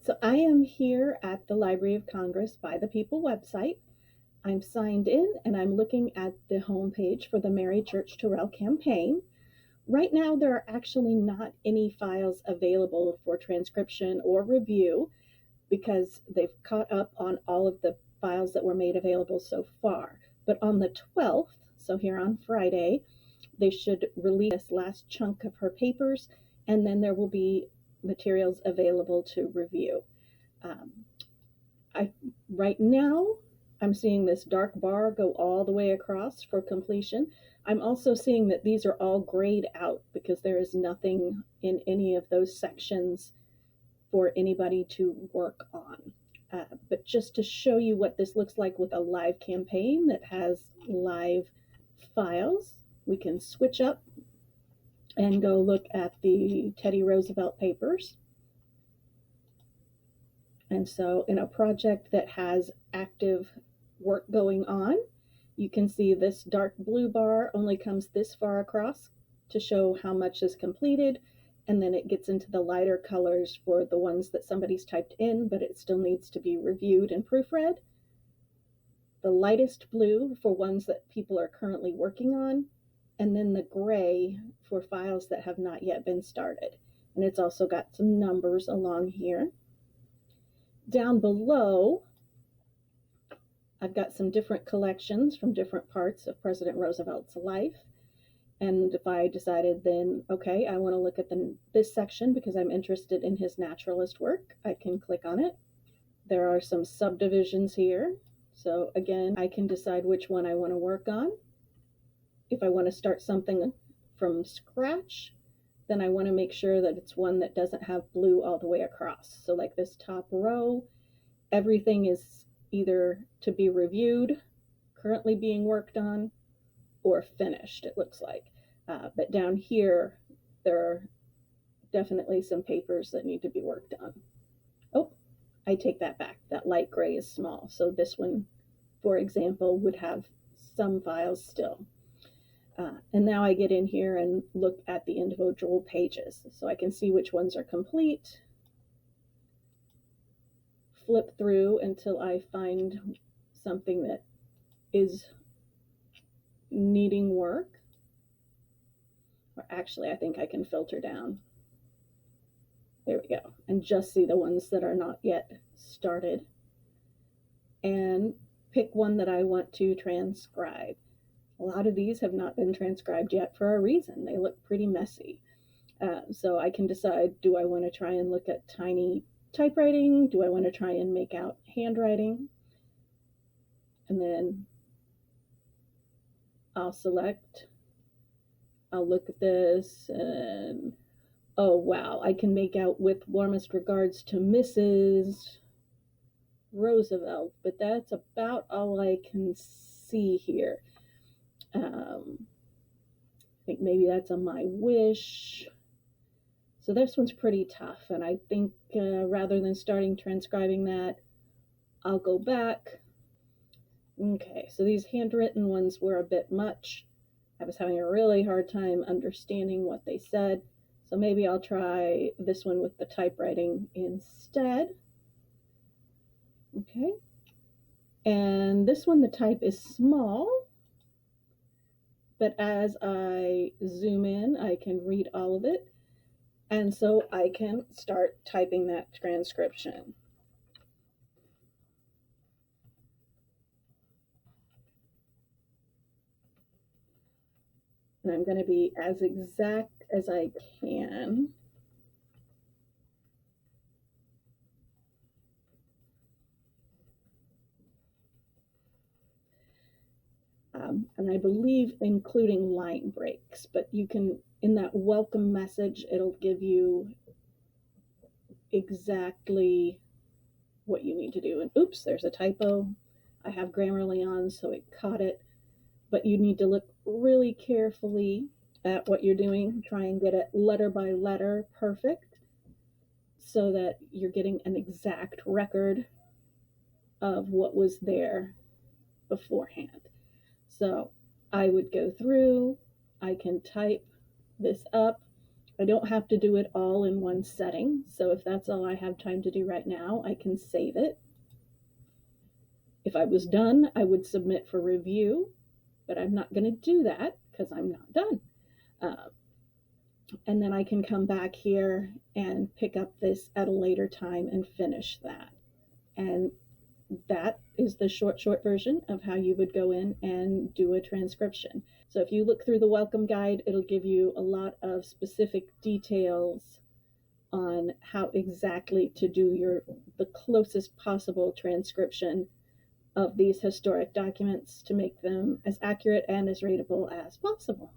So I am here at the Library of Congress by the People website. I'm signed in and I'm looking at the homepage for the Mary Church Terrell campaign. Right now, there are actually not any files available for transcription or review because they've caught up on all of the files that were made available so far. But on the 12th, so here on Friday, they should release this last chunk of her papers, and then there will be materials available to review. Right now, I'm seeing this dark bar go all the way across for completion. I'm also seeing that these are all grayed out because there is nothing in any of those sections for anybody to work on. But just to show you what this looks like with a live campaign that has live files, we can switch up and go look at the Teddy Roosevelt papers. And so in a project that has active work going on, you can see this dark blue bar only comes this far across to show how much is completed, and then it gets into the lighter colors for the ones that somebody's typed in, but it still needs to be reviewed and proofread. The lightest blue for ones that people are currently working on, and then the gray for files that have not yet been started. And it's also got some numbers along here. Down below, I've got some different collections from different parts of President Roosevelt's life. And if I decided then, okay, I want to look at this section because I'm interested in his naturalist work, I can click on it. There are some subdivisions here. So again, I can decide which one I want to work on. If I want to start something from scratch, then I want to make sure that it's one that doesn't have blue all the way across. So like this top row, everything is either to be reviewed, currently being worked on, or finished, it looks like. But down here, there are definitely some papers that need to be worked on. Oh, I take that back. That light gray is small. So this one, for example, would have some files still. And now I get in here and look at the individual pages. So I can see which ones are complete, flip through until I find something that is needing work. Or actually, I think I can filter down. There we go. And just see the ones that are not yet started. And pick one that I want to transcribe. A lot of these have not been transcribed yet for a reason. They look pretty messy. So I can decide, do I want to try and look at tiny typewriting? Do I want to try and make out handwriting? And then I'll select, I'll look at this, and oh wow, I can make out with warmest regards to Mrs. Roosevelt, but that's about all I can see here. I think maybe that's a my wish. So this one's pretty tough, and I think rather than starting transcribing that, I'll go back. Okay, so these handwritten ones were a bit much. I was having a really hard time understanding what they said, so maybe I'll try this one with the typewriting instead. Okay, and this one, the type is small, but as I zoom in, I can read all of it. And so I can start typing that transcription. And I'm going to be as exact as I can. And I believe including line breaks, but you can, in that welcome message, it'll give you exactly what you need to do. And oops, there's a typo. I have Grammarly on, so it caught it. But you need to look really carefully at what you're doing. Try and get it letter by letter perfect so that you're getting an exact record of what was there beforehand. So I would go through, I can type this up, I don't have to do it all in one setting. So if that's all I have time to do right now, I can save it. If I was done, I would submit for review, but I'm not going to do that because I'm not done. And then I can come back here and pick up this at a later time and finish that. And that is the short version of how you would go in and do a transcription. So if you look through the welcome guide, it'll give you a lot of specific details on how exactly to do the closest possible transcription of these historic documents to make them as accurate and as readable as possible.